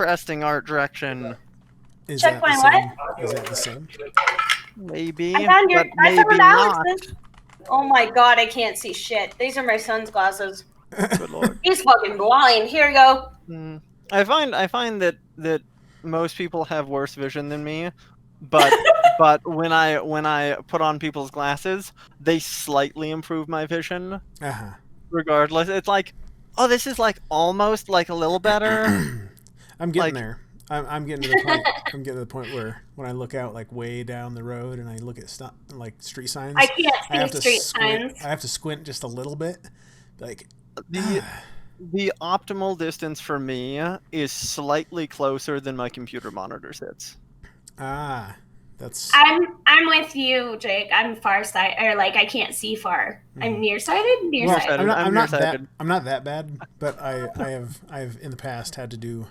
interesting art direction. Is Check that the my same? what? Is that the same? Maybe, I found but maybe found not. Alex's. Oh my god, I can't see shit. These are my son's glasses. Good lord. He's fucking blind. Here you go. I find that most people have worse vision than me, but when I put on people's glasses, they slightly improve my vision. Uh-huh. Regardless, it's like, oh, this is like almost like a little better. I'm getting Like- there. I'm getting to the point. I'm getting to the point where when I look out like way down the road and I look at stuff like street signs, I can't have see to street squint. signs. I have to squint just a little bit. Like The optimal distance for me is slightly closer than my computer monitor sits. that's I'm with you, Jake. I'm farsighted, or like I can't see far. I'm nearsighted. Nearsighted. Well, I'm not that nearsighted. I'm not that bad, but I've in the past had to do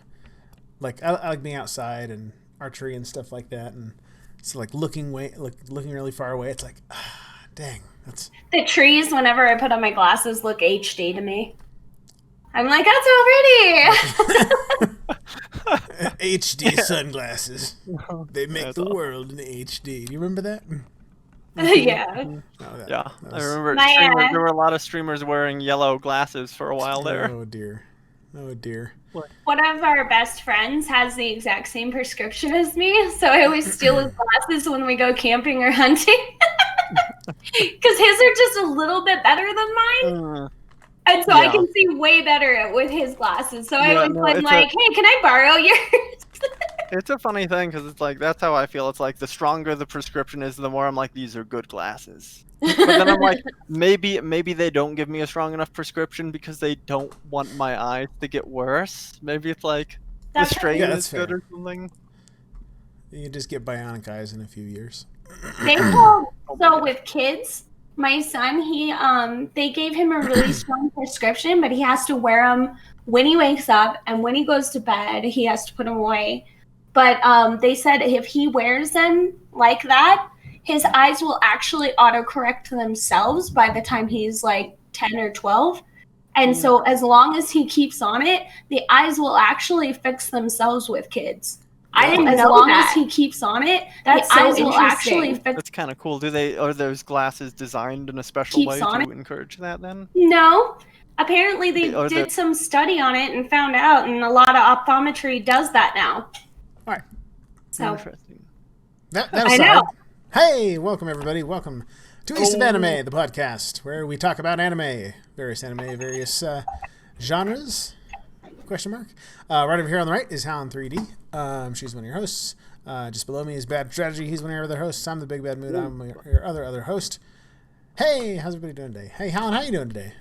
like I like being outside and archery and stuff like that, and so like looking really far away. It's like dang, that's The trees, whenever I put on my glasses, look HD to me. I'm like, that's so pretty. HD sunglasses. They make That's the awesome. world in HD. Do you remember that? Yeah. Oh, that Yeah, was- I remember My, there were a lot of streamers wearing yellow glasses for a while there. Oh dear. Oh dear. One of our best friends has the exact same prescription as me, so I always steal his glasses when we go camping or hunting. Because his are just a little bit better than mine, Uh, and so I Yeah. can see way better with his glasses. So I Yeah, always no, am it's like, hey, can I borrow yours? It's a funny thing because it's like that's how I feel. It's like the stronger the prescription is, the more I'm like, these are good glasses. But then I'm like, maybe they don't give me a strong enough prescription because they don't want my eyes to get worse. Maybe it's like That's the strain Yeah, is that's good fair. or something. You just get bionic eyes in a few years. They told, so with kids, my son, they gave him a really strong prescription, but he has to wear them when he wakes up and when he goes to bed. He has to put them away. But they said if he wears them like that, his eyes will actually autocorrect themselves by the time he's like 10 or 12. And so as long as he keeps on it, the eyes will actually fix themselves with kids. I didn't As know long that. as he keeps on it, That's the so eyes will actually interesting. fix. That's kind of cool. Are those glasses designed in a special Keeps way on to encourage that then? No, apparently they Or did the- some study on it and found out, and a lot of optometry does that now. All right. So Interesting. That I aside, know. hey, welcome everybody. Welcome to East of Oh. Anime, the podcast where we talk about various genres. Question mark. Right over here on the right is Helen 3D. She's one of your hosts. Just below me is Bad Strategy. He's one of your other hosts. I'm the Big Bad Mood. I'm your other host. Hey, how's everybody doing today? Hey, Helen, how you doing today?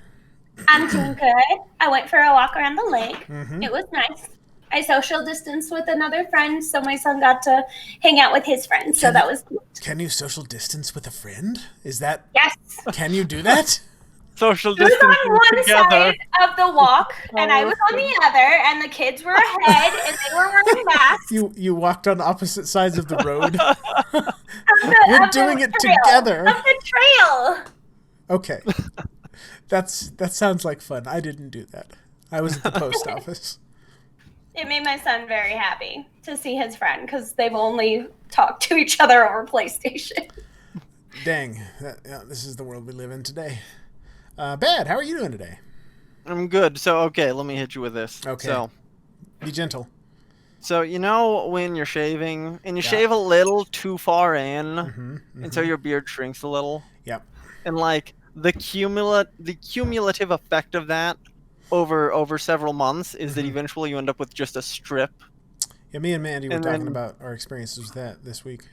I'm doing good. I went for a walk around the lake. Mm-hmm. It was nice. I social distanced with another friend, so my son got to hang out with his friends. So that was cool. Can you social distance with a friend? Is that? Yes. Can you do that? Social He was distancing on one together. side of the walk, and I was on the other, and the kids were ahead, and they were wearing masks. You walked on opposite sides of the road. Of We're the doing it trail. together. Of the trail. Okay. That sounds like fun. I didn't do that. I was at the post office. It made my son very happy to see his friend because they've only talked to each other over PlayStation. Dang. This is the world we live in today. Bad, how are you doing today? I'm good. So okay, let me hit you with this. Okay. So Be gentle. you know when you're shaving and you Yeah. shave a little too far in, Mm-hmm. and so your beard shrinks a little, Yep. and like the cumulative effect of that over several months is that Mhm. eventually you end up with just a strip. Yeah, me and Mandy were And talking then- about our experiences with that this week.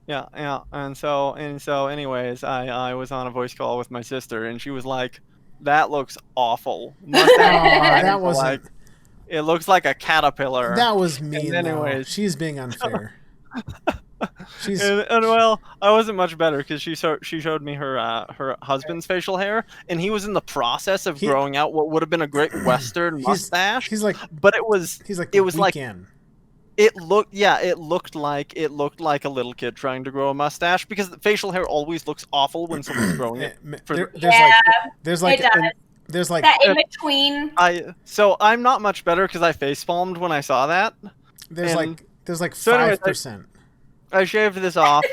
Yeah. And so anyways, I was on a voice call with my sister, and she was like, "That looks awful." Mustache that lines, wasn't. like, it looks like a caterpillar. That was mean. Though. anyways- She's being unfair. She's. And well, I wasn't much better because she showed me her husband's facial hair, and he was in the process of He- growing out what would have been a great Western mustache. He's like. But it was It was like- weekend. it looked like a little kid trying to grow a mustache because the facial hair always looks awful when someone's growing it. There's Yeah, like it does. there's like that in between. So I'm not much better because I facepalmed when I saw that. there's and- like so anyways, 5%. I shaved this off.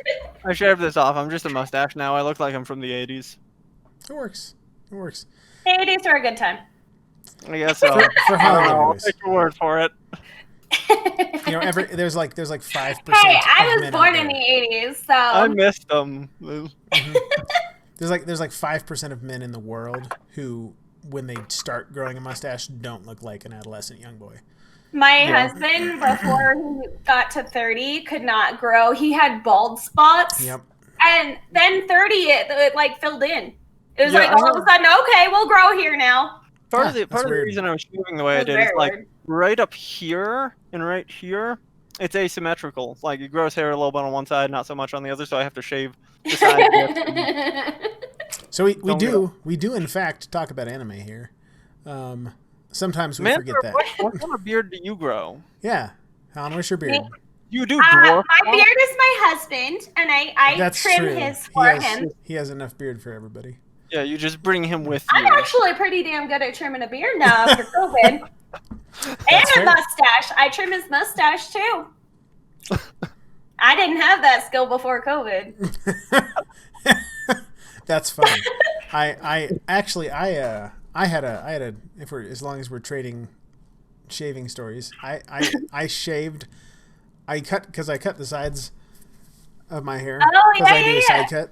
I'm just a mustache now. I look like I'm from the 80s. It works. It works. The 80s are a good time. I guess so. For I don't Halloween, know. I'll anyways. take your word for it. You know, there's like 5%. Hey, I of was men born out in the there. 80s, so I missed them. There's like 5% of men in the world who, when they start growing a mustache, don't look like an adolescent young boy. my husband, before he got to 30, could not grow. He had bald spots. Yep. And then 30, it like filled in. It was Yeah, like I all of know. a sudden, okay, we'll grow here now. Part Yeah, of the that's weird. reason I was shaving the way I That's did is very like weird. right up here and right here, it's asymmetrical. Like it grows hair a little bit on one side, not so much on the other, so I have to shave the side. So we Don't do in fact talk about anime here. Sometimes we Man, forget that. what kind of beard do you grow? Yeah. Alan, where's your beard? You do dwarf. my beard is my husband, and I That's trim true. his for him. He has enough beard for everybody. Yeah, you just bring him with I'm you. actually pretty damn good at trimming a beard now after COVID. And That's a fair. mustache. I trim his mustache too. I didn't have that skill before COVID. That's funny. I had a if we're as long as we're trading shaving stories. I shaved. I cut the sides of my hair Oh, because yeah, I do yeah, a side yeah.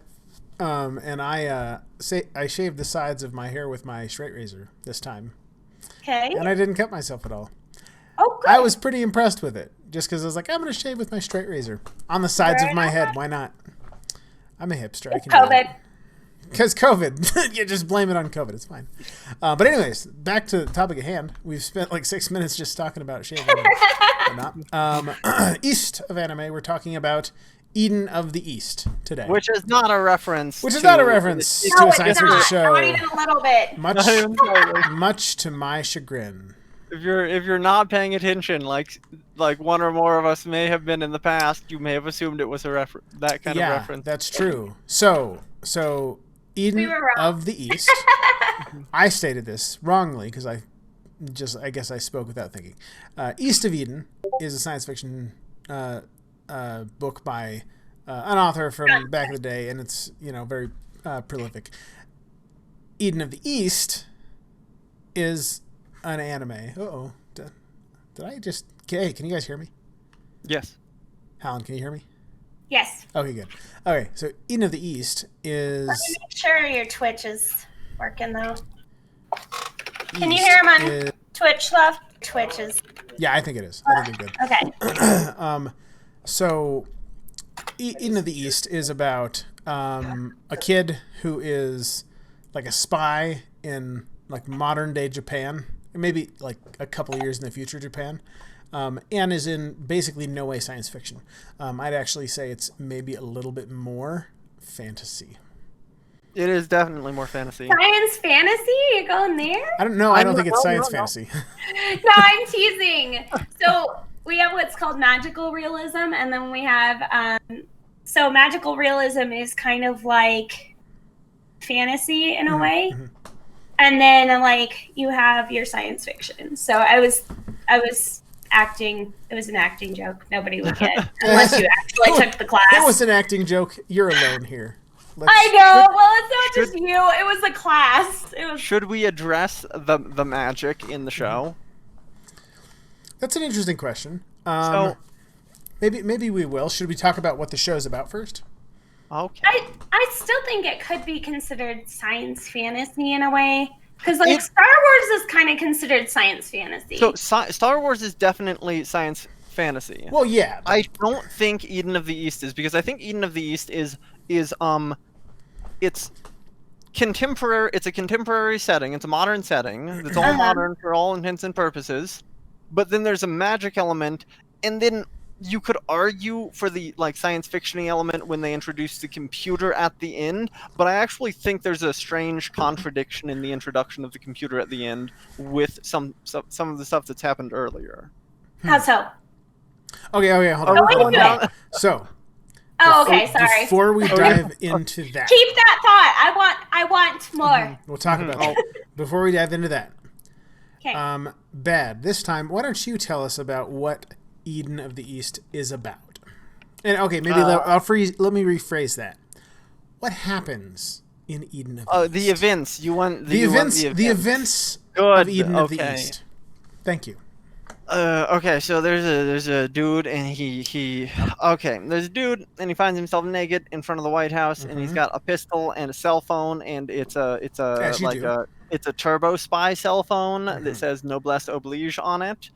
cut. And I shaved the sides of my hair with my straight razor this time, Okay. and I didn't cut myself at all. Oh, good. I was pretty impressed with it, just because I was like, I'm going to shave with my straight razor on the sides Very of my nice. head. Why not? I'm a hipster. I It's can do it. COVID. Because COVID. You just blame it on COVID. It's fine. But anyways, back to the topic at hand. We've spent like 6 minutes just talking about shaving. And whatnot. East of anime, we're talking about Eden of the East today. Which is not a reference. Which is to- not a reference it's- to No, a it's science not. fiction show. Not even a little bit. Much, not even close. much to my chagrin. If you're not paying attention, like one or more of us may have been in the past, you may have assumed it was a that kind of Yeah, reference. that's true. So Eden We were wrong. of the East. I stated this wrongly because I guess I spoke without thinking. East of Eden is a science fiction book by an author from back in the day, and it's very prolific. Eden of the East is an anime. Uh-oh. Did I just... Hey, can you guys hear me? Yes. Helen, can you hear me? Yes. Okay, good. Okay, so Eden of the East is... Let me make sure your Twitch is working though. Can you East hear him on is- Twitch left? Twitch is Yeah, I think it is. I think it's good. okay. So Eden of the East is about a kid who is like a spy in like modern day Japan, maybe like a couple of years in the future Japan, and is in basically no way science fiction. I'd actually say it's maybe a little bit more fantasy. It is definitely more fantasy. Science fantasy? You going there? I don't know. I don't think it's No, science no. fantasy. No, I'm teasing. So we have what's called magical realism, and then we have so magical realism is kind of like fantasy in a way, and then like you have your science fiction. So I was acting. It was an acting joke. Nobody would get unless you actually took the class. It was an acting joke. You're alone here. I know. Well, it's not just you. It was the class. It was. Should we address the magic in the show? That's an interesting question. So- Maybe we will. Should we talk about what the show's about first? Okay. I still think it could be considered science fantasy in a way, because like It- Star Wars is kind of considered science fantasy. So Star Wars is definitely science fantasy. Well, yeah. I don't think Eden of the East is, because I think Eden of the East is it's contemporary. It's a contemporary setting. It's a modern setting. It's all modern for all intents and purposes. But then there's a magic element, and then you could argue for the like science fiction element when they introduce the computer at the end. But I actually think there's a strange contradiction in the introduction of the computer at the end with some of the stuff that's happened earlier. How so? Okay, hold Are on. we Hold going on. down? So, Oh, okay. Sorry. before we dive into that, Keep that thought. I want more. We'll talk about that. Before we dive into that, Okay. Bad, this time, why don't you tell us about what Eden of the East is about? And okay, maybe let me rephrase that. What happens in Eden of the East? The events. You want The events Good. of Eden of the Okay. East. Thank you. Okay, so there's a dude and there's a dude and he finds himself naked in front of the White House and he's got a pistol and a cell phone and it's a As you like do. it's a turbo spy cell phone that says noblesse oblige on it,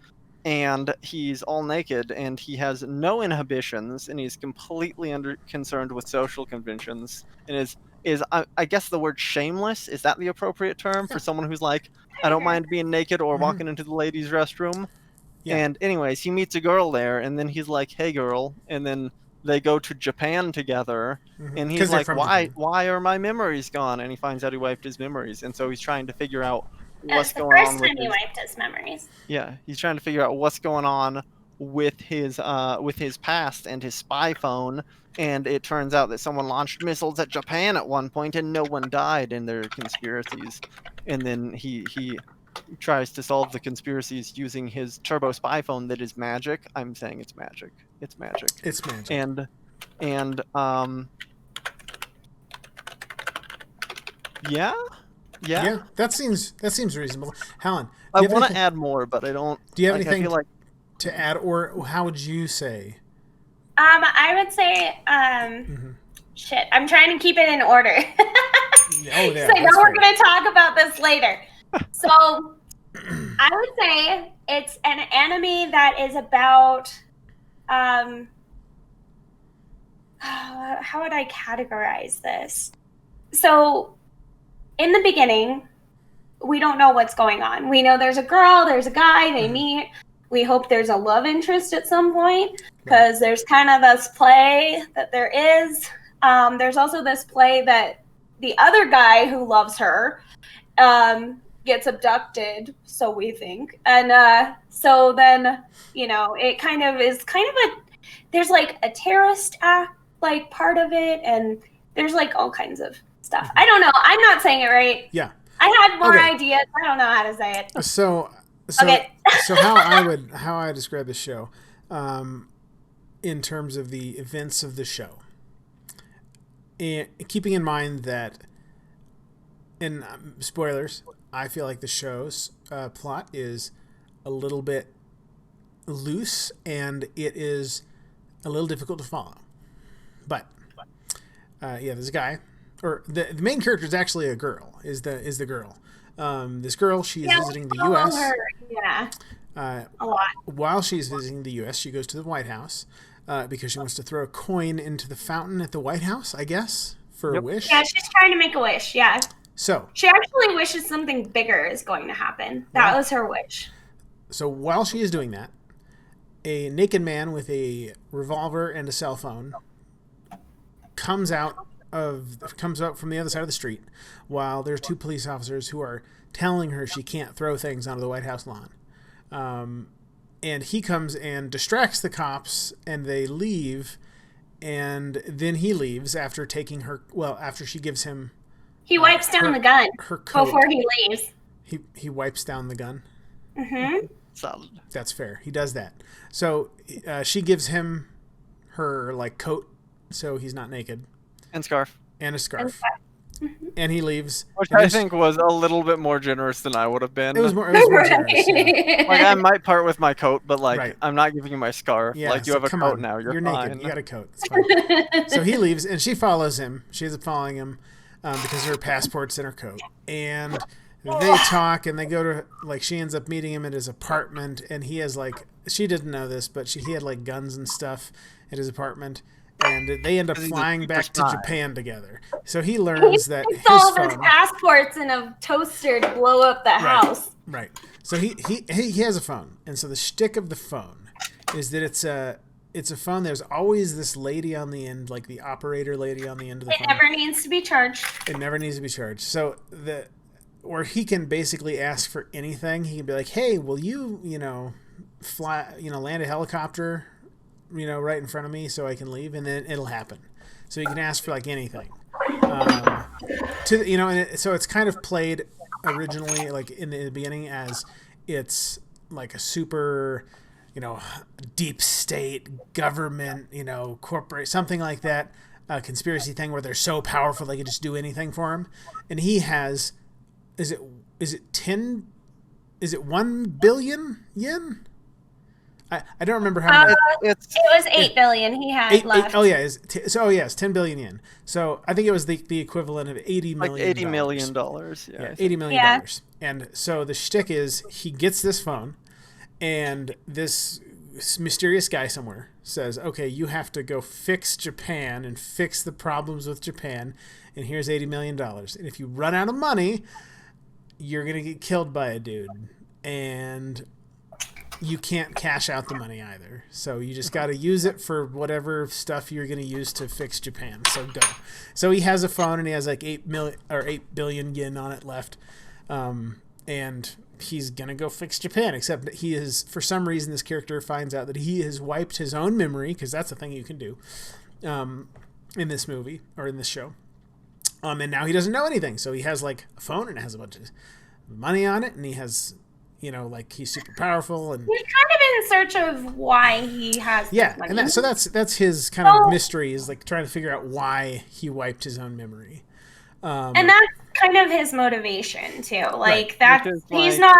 and he's all naked and he has no inhibitions and he's completely concerned with social conventions and I guess the word shameless, is that the appropriate term for someone who's like, I don't mind being naked or walking into the ladies' restroom? Yeah. And anyways, he meets a girl there, and then he's like, "Hey, girl," and then they go to Japan together, and 'Cause he's they're like, from "Why? Japan. Why are my memories gone?" And he finds out he wiped his memories, and so he's trying to figure out That's what's the going first on with time he his. wiped his memories. Yeah, he's trying to figure out what's going on with his past and his spy phone. And it turns out that someone launched missiles at Japan at one point, and no one died, and there are conspiracies. And then he tries to solve the conspiracies using his turbo spy phone that is magic. I'm saying it's magic. It's magic. It's magic. And yeah. That seems reasonable. Helen, I do you have want to anything add more, but I don't. Do you have like, anything I feel like to add, or how would you say? I would say, shit. I'm trying to keep it in order. Oh, yeah, So I know that's we're fair. going to talk about this later. So I would say it's an anime that is about, how would I categorize this? So in the beginning, we don't know what's going on. We know there's a girl, there's a guy, they meet. We hope there's a love interest at some point because there's kind of this play that there is. There's also this play that the other guy who loves her gets abducted, so we think. And so then, it kind of there's like a terrorist act, like part of it, and there's like all kinds of stuff. I don't know. I'm not saying it right. Yeah. I had more Okay. ideas. I don't know how to say it. So Okay. so how I describe the show, in terms of the events of the show, and keeping in mind that, and spoilers, I feel like the show's plot is a little bit loose and it is a little difficult to follow. But there's a guy, or the main character is actually a girl. Is the girl? This girl, she is visiting the U.S. Her. Yeah, a lot. While she's visiting the U.S., she goes to the White House because she wants to throw a coin into the fountain at the White House, I guess, for a wish. Yeah, she's trying to make a wish. Yeah. So She actually wishes something bigger is going to happen. That was her wish. So while she is doing that, a naked man with a revolver and a cell phone comes out from the other side of the street while there's two police officers who are telling her she can't throw things onto the White House lawn. And he comes and distracts the cops and they leave, and then he leaves after taking her, after she gives him He wipes down the gun her coat. before he leaves. He wipes down the gun. Mm-hmm. solid. That's fair. He does that. So she gives him her coat so he's not naked, And scarf. and a scarf. And he leaves. Which And I then think was a little bit more generous than I would have been. it was more generous. Yeah. Like, I might part with my coat, but Right. I'm not giving you my scarf. Yeah, like, you so have a come coat on. now. You're naked. fine. You got a coat. It's fine. So he leaves, and she follows him. She ends up following him because her passport's in her coat. And they talk, and they go to, she ends up meeting him at his apartment, and he has, she didn't know this, but he had, guns and stuff at his apartment. And they end up He's a flying back to spy. Japan together. So he learns that He his all of his phone... passports in a toaster to blow up the house. Right. So he has a phone, and so the shtick of the phone is that it's a phone. There's always this lady on the end, like the operator lady on the end of the It phone. never needs to be charged. It never needs to be charged. So where he can basically ask for anything. He can be like, "Hey, will you, fly, land a helicopter, right in front of me so I can leave?" And then it'll happen. So he can ask for anything. so it's kind of played originally, like in the beginning, as it's like a super, deep state government, corporate, something like that, conspiracy thing where they're so powerful they can just do anything for him. And he has, is it 1 billion yen? I don't remember how much. It was 8 billion he had left. It's 10 billion yen. So I think it was the equivalent of $80 million. Like $80 million. Yeah, $80 million. And so the shtick is he gets this phone, and this mysterious guy somewhere says, okay, you have to go fix Japan and fix the problems with Japan, and here's $80 million. And if you run out of money, you're going to get killed by a dude. And you can't cash out the money either. So you just got to use it for whatever stuff you're going to use to fix Japan. So go. So he has a phone, and he has like 8 billion yen on it left. And he's going to go fix Japan, except that he is, for some reason, this character finds out that he has wiped his own memory, because that's a thing you can do in this movie, or in this show. And now he doesn't know anything. So he has like a phone, and it has a bunch of money on it, and he has, like he's super powerful, and he's kind of in search of why he has this money. And that's his kind of mystery, is like trying to figure out why he wiped his own memory. And that's kind of his motivation too. Like right. he's not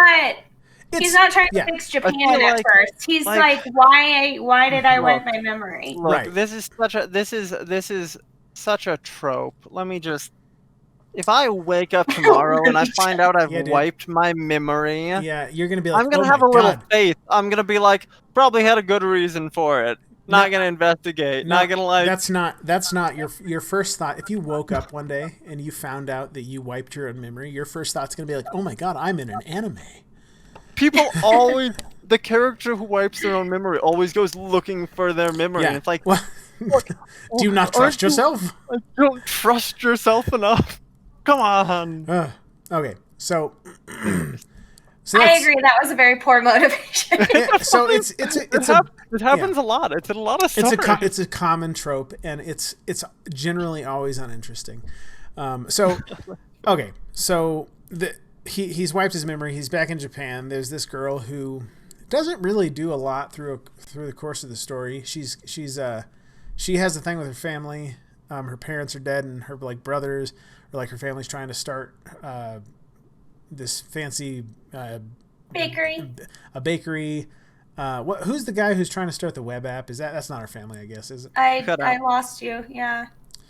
trying to fix Japan at first. He's like why did I wipe my memory? Look, right. This is such a trope. Let me just. If I wake up tomorrow and I find out I've wiped my memory, you're gonna be like, I'm gonna have a little faith. I'm gonna be like, probably had a good reason for it. Not gonna investigate. Not gonna like. That's not your first thought. If you woke up one day and you found out that you wiped your own memory, your first thought's gonna be like, oh my god, I'm in an anime. People always, the character who wipes their own memory always goes looking for their memory. Yeah. And it's like, do you not trust yourself? I don't trust yourself enough. Come on. Okay, so I agree. That was a very poor motivation. So it happens a lot. It's in a lot of stories. It's a common trope, and it's generally always uninteresting. So he's wiped his memory. He's back in Japan. There's this girl who doesn't really do a lot through the course of the story. She has a thing with her family. Her parents are dead, and her brothers. Like her family's trying to start this fancy bakery. A bakery. Who's the guy who's trying to start the web app? That's not our family, I guess, is it? I lost you. Yeah,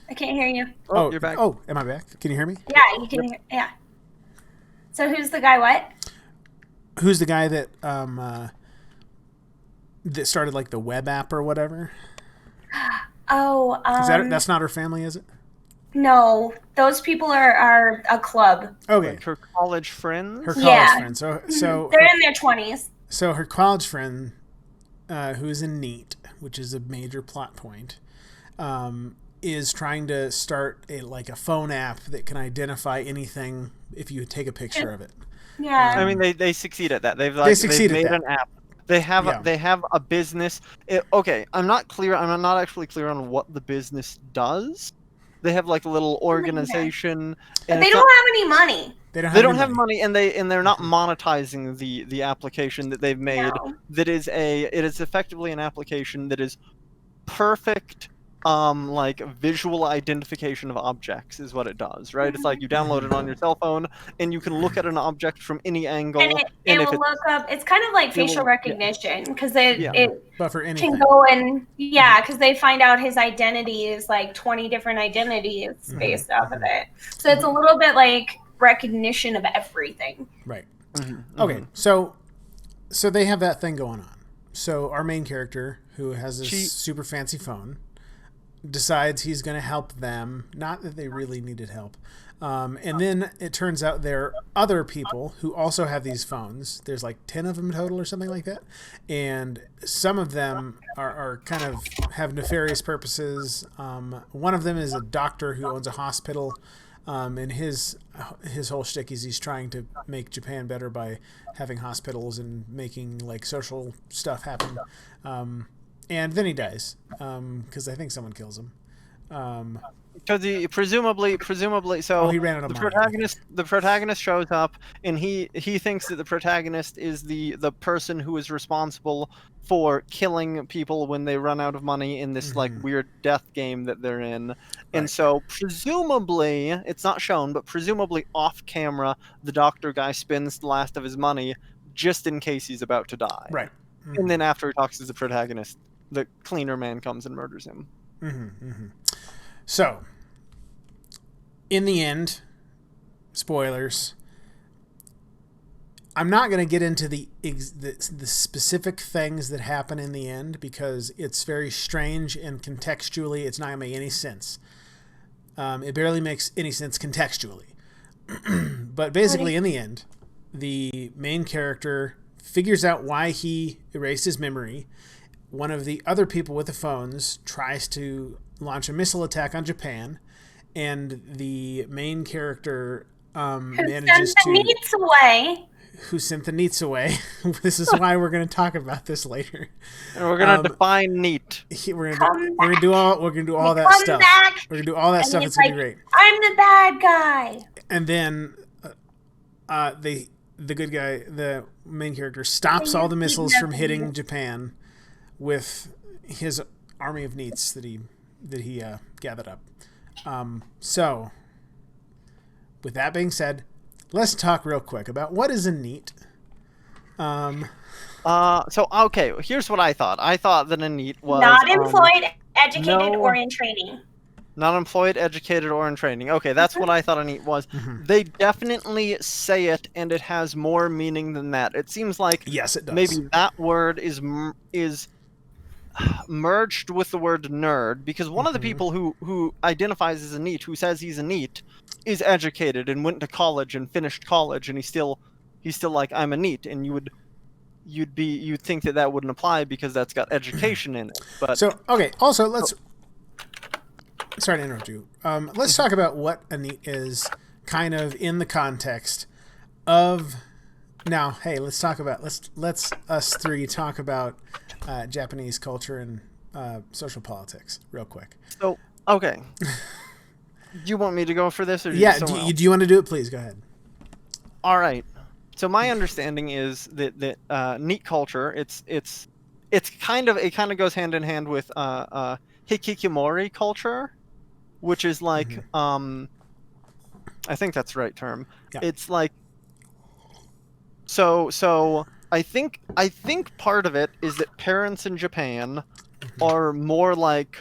I can't hear you. Oh, you're back. Oh, am I back? Can you hear me? Yeah, you can hear. Yeah. So who's the guy? What? Who's the guy that that started like the web app or whatever? Oh, that's not her family, is it? No, those people are a club. Okay. Like her college friends? Her college friends. So they're in their 20s. So her college friend, who is in NEET, which is a major plot point, is trying to start a phone app that can identify anything if you take a picture of it. Yeah. I mean, they succeed at that. They've made an app. They have a business. I'm not actually clear on what the business does. They have like a little organization, but they don't have any money. They don't have money, and they're not monetizing the application that they've made. No. It is effectively an application that is perfect, like visual identification of objects is what it does, right? It's like you download it on your cell phone, and you can look at an object from any angle. And it will look up. It's kind of like facial recognition, because but for anything. Can go and because they find out his identity is like 20 different identities based off of it. So it's a little bit like recognition of everything. Right. Mm-hmm. Okay. So they have that thing going on. So our main character, who has this super fancy phone, decides he's going to help them. Not that they really needed help. And then it turns out there are other people who also have these phones. There's like 10 of them total or something like that. And some of them are kind of have nefarious purposes. One of them is a doctor who owns a hospital. And his whole shtick is he's trying to make Japan better by having hospitals and making like social stuff happen. And then he dies because I think someone kills him. because he presumably so Oh, he ran out of the money. protagonist shows up and he thinks that the protagonist is the person who is responsible for killing people when they run out of money in this like weird death game that they're in. And Right. so presumably, it's not shown, but presumably off camera the doctor guy spends the last of his money just in case he's about to die. Right. And then after he talks to the protagonist, the cleaner man comes and murders him. So, in the end, spoilers. I'm not going to get into the specific things that happen in the end because it's very strange and contextually it's not going to make any sense. It barely makes any sense contextually. But basically, in the end, the main character figures out why he erased his memory. One of the other people with the phones tries to launch a missile attack on Japan, and the main character manages to... Needs away. Who sent the neats away. This is why we're going to talk about this later. And we're gonna define neat. We're gonna do all that stuff. We're gonna do all that stuff. It's gonna be great. I'm the bad guy. And then the good guy, the main character, stops all the missiles from hitting Japan with his army of neats that he gathered up. So, with that being said, let's talk real quick about what is a neat. So okay, here's what I thought. I thought that a neat was not employed, educated, or in training. Not employed, educated, or in training. Okay, that's what I thought a neat was. They definitely say it, and it has more meaning than that. It seems like yes, it does. Maybe that word is merged with the word nerd, because one of the people who identifies as a neat, who says he's a neat, is educated and went to college and finished college, and he's still like, I'm a neat, and you'd think that wouldn't apply because that's got education in it. But so okay, also let's sorry to interrupt you. Let's talk about what a neat is, kind of in the context of. Now, hey, let's us three talk about Japanese culture and social politics real quick. So okay. Do you want me to go for this, or do you want to do it? Please go ahead. All right. So my understanding is that neat culture, it kind of goes hand in hand with hikikomori culture, which is like I think that's the right term. Yeah. It's like so I think part of it is that parents in Japan are more like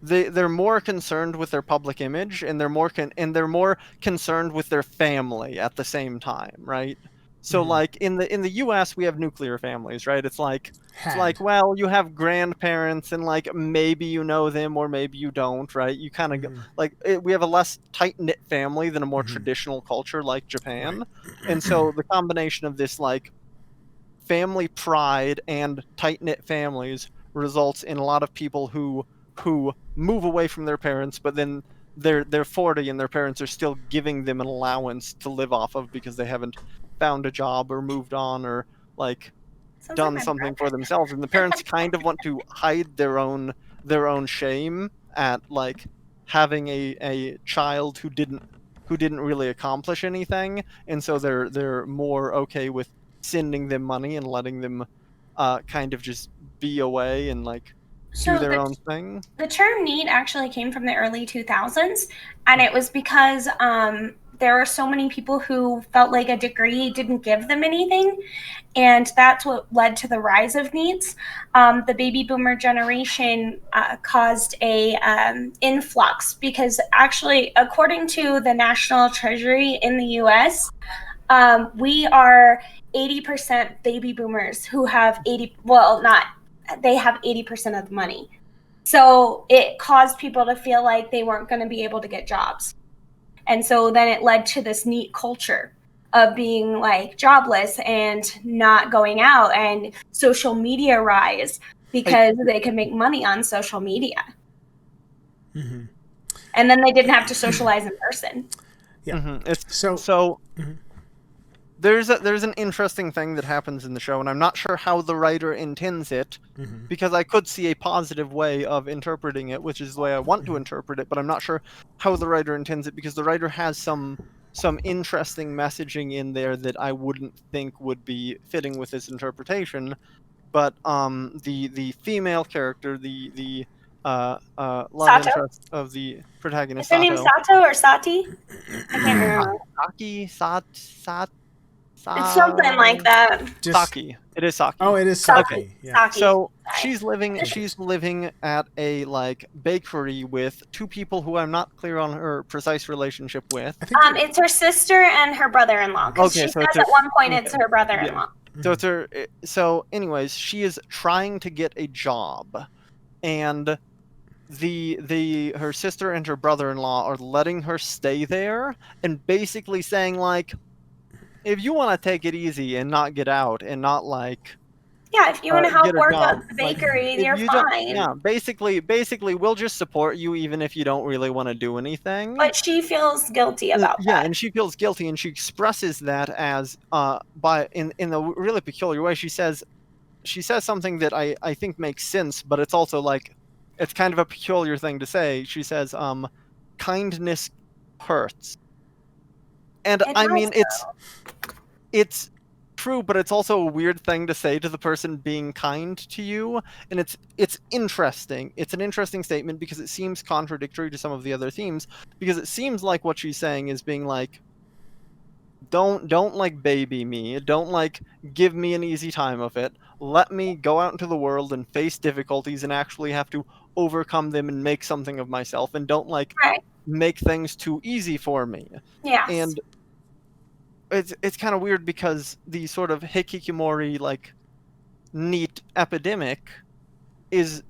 they're more concerned with their public image, and they're more concerned with their family at the same time, right? So like in the US we have nuclear families, right? It's like well, you have grandparents and like maybe you know them or maybe you don't, right? You kind of we have a less tight-knit family than a more traditional culture like Japan. Right. And so the combination of this like family pride and tight-knit families results in a lot of people who move away from their parents, but then they're 40 and their parents are still giving them an allowance to live off of because they haven't found a job or moved on or like done something for themselves, and the parents kind of want to hide their own shame at like having a child who didn't really accomplish anything, and so they're more okay with sending them money and letting them kind of just be away and like do their own thing. The term neat actually came from the early 2000s, and it was because there were so many people who felt like a degree didn't give them anything, and that's what led to the rise of neets. The baby boomer generation caused a influx because actually, according to the National Treasury in the U.S., we are 80% baby boomers who have they have 80% of the money. So it caused people to feel like they weren't going to be able to get jobs. And so then it led to this neat culture of being like jobless and not going out, and social media rise because they could make money on social media. And then they didn't have to socialize in person. Yeah. there's an interesting thing that happens in the show, and I'm not sure how the writer intends it, because I could see a positive way of interpreting it, which is the way I want to interpret it, but I'm not sure how the writer intends it, because the writer has some interesting messaging in there that I wouldn't think would be fitting with this interpretation. But the female character, the love Sato? interest of the protagonist, Is her name Sato or Sati? I can't remember. Saki, It's something like that. Saki. It is Saki. Oh, it is Saki. Yeah. Saki. So Sorry. she's living at a bakery with two people who I'm not clear on her precise relationship with. I think It's her sister and her brother-in-law. Okay, She so says it's at one point it's her brother-in-law. So it's her. So, anyways, she is trying to get a job, and her sister and her brother-in-law are letting her stay there, and basically saying like, if you want to take it easy and not get out and not Yeah, if you want to help get a work job, at the bakery, if you're you don't- fine. Yeah, basically, we'll just support you even if you don't really want to do anything. But she feels guilty about Yeah, that. and she feels guilty, and she expresses that as in a really peculiar way. She says something that I think makes sense, but it's also it's kind of a peculiar thing to say. She says, kindness hurts. And It I does, mean, it's true, but it's also a weird thing to say to the person being kind to you, and it's interesting. It's an interesting statement because it seems contradictory to some of the other themes, because it seems like what she's saying is being like, don't baby me, don't give me an easy time of it. Let me go out into the world and face difficulties and actually have to overcome them and make something of myself, and don't Right. make things too easy for me. Yes. And it's kind of weird because the sort of hikikomori NEET epidemic is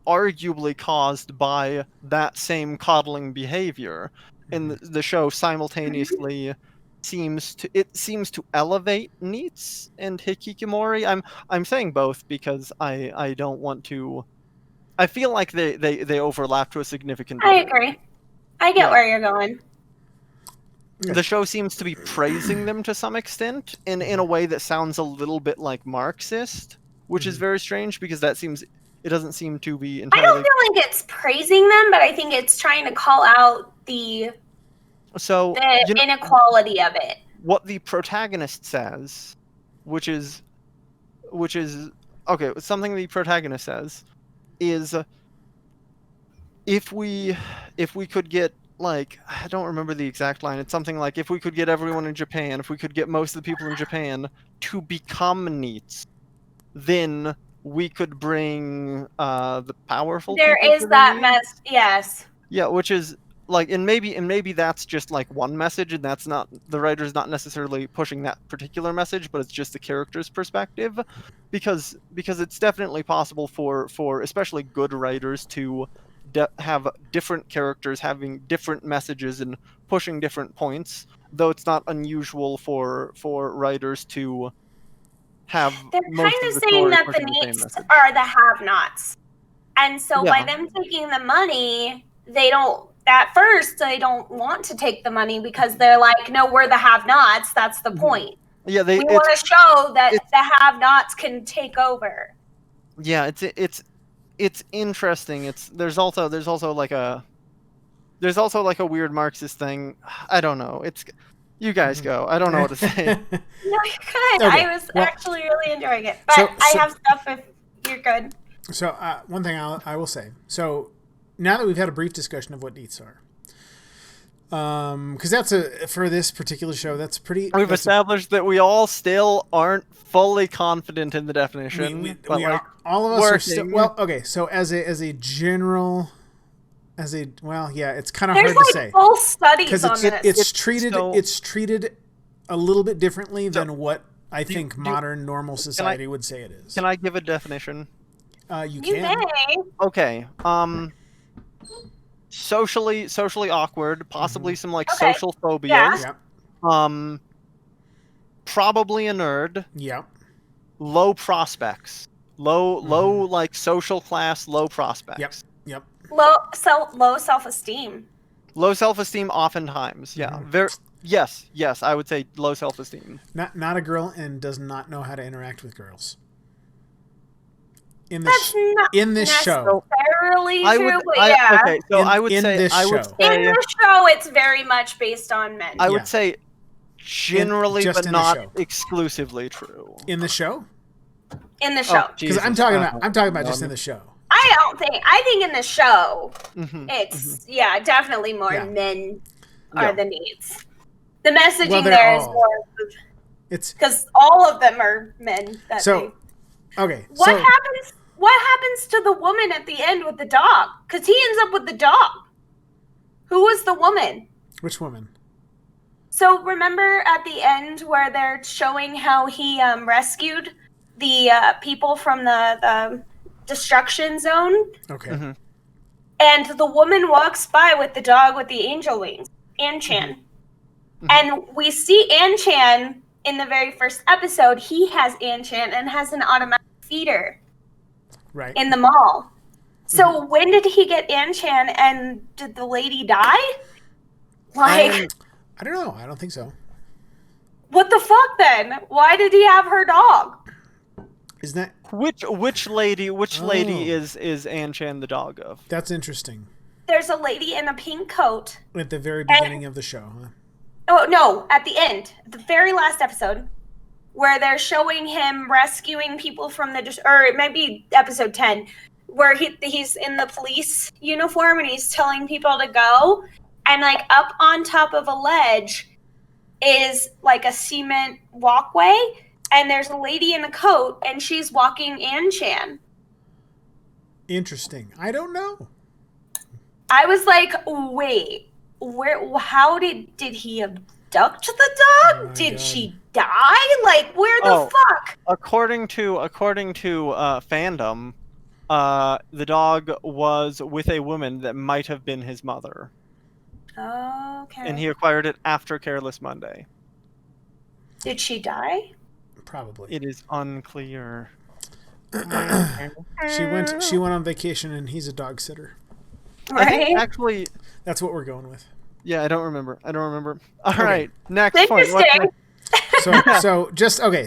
arguably caused by that same coddling behavior, and the show simultaneously seems to elevate NEETs and hikikomori. I'm saying both because I don't want to. I feel like they overlap to a significant I degree. agree. I get where you're going. The show seems to be praising them to some extent, in a way that sounds a little bit like Marxist, which is very strange because it doesn't seem to be I entirely. don't feel like it's praising them, but I think it's trying to call out the So inequality of it. what the protagonist says, which is okay, something the protagonist says is, if we could get I don't remember the exact line. It's something like, if we could get everyone in Japan, if we could get most of the people in Japan to become NEETs, then we could bring the powerful. There people is to the that NEETs. yes. Yeah, which is and maybe that's just one message, and that's not, the writer's not necessarily pushing that particular message, but it's just the character's perspective, because it's definitely possible for especially good writers to have different characters having different messages and pushing different points, though it's not unusual for writers to have. They're most kind of of the saying story that the pushing same NEETs message. are the have-nots. And so by Yeah. them taking the money, they don't want to take the money because they're like, no, we're the have-nots. That's the point. Yeah, We want to show that the have-nots can take over. Yeah, it's interesting. There's also a weird Marxist thing. I don't know. You guys go. I don't know what to say. No, you're good. Okay, I was well- actually really enjoying it. But I have stuff if you're good. So one thing I will say. So now that we've had a brief discussion of what NEETs are, because for this particular show, that's pretty. We've that's established that we all still aren't fully confident in the definition, but we are, all of us are still working. well. Okay, so as a general, it's kind of There's hard to say full studies because on this. it's treated so- it's treated a little bit differently than what I think do- modern normal society would say it is. Can I give a definition? You You can. may. Okay. Socially awkward, possibly some Okay. social phobias. Yeah. Yep. Probably a nerd. Yep. Low prospects. Low social class, low prospects. Yep. Yep. Low self-esteem. Low self-esteem oftentimes. Yeah. Mhm. Very Yes, I would say low self-esteem. Not a girl and does not know how to interact with girls. That's not in this show. necessarily true, but yeah. Okay, so In- I would in say this I would show. In say the show, it's very much based on men. I Yeah. would say generally, just but in the not show. exclusively true. In the show? In the show. Because I'm talking about just in the show. I think in the show, Mhm, it's, definitely more Yeah. men Yeah. are the needs. The messaging Well, they're there is all- more, It's because all of them are men. so okay. What so happens? What happens to the woman at the end with the dog? Because he ends up with the dog. Who was the woman? which woman? So remember at the end where they're showing how he rescued the people from the destruction zone, Okay. Mhm. and the woman walks by with the dog with the angel wings, An-chan. Mhm. And we see An-chan in the very first episode. He has An-chan and has an automatic feeder Right. in the mall. So when did he get An-chan, and did the lady die? Like, I don't know. I don't think so. what the fuck then? Why did he have her dog? Isn't that Which lady Oh. is An-chan the dog of? that's interesting? There's a lady in a pink coat. At the very beginning of the show, huh? Oh, no, at the end, the very last episode, where they're showing him rescuing people from or it might be episode 10, where he's in the police uniform and he's telling people to go, and like up on top of a ledge is like a cement walkway, and there's a lady in a coat and she's walking An-chan. Interesting. I don't know. I was like, wait, how did he abduct the dog? Oh my Did God. she die? Like, where the Oh. fuck? According to fandom, the dog was with a woman that might have been his mother, Okay. and he acquired it after Careless Monday. Did she die? Probably. It is unclear. She went on vacation and he's a dog sitter. I Right? think actually, That's what we're going with. yeah, I don't remember. All Okay. right, next point. Interesting.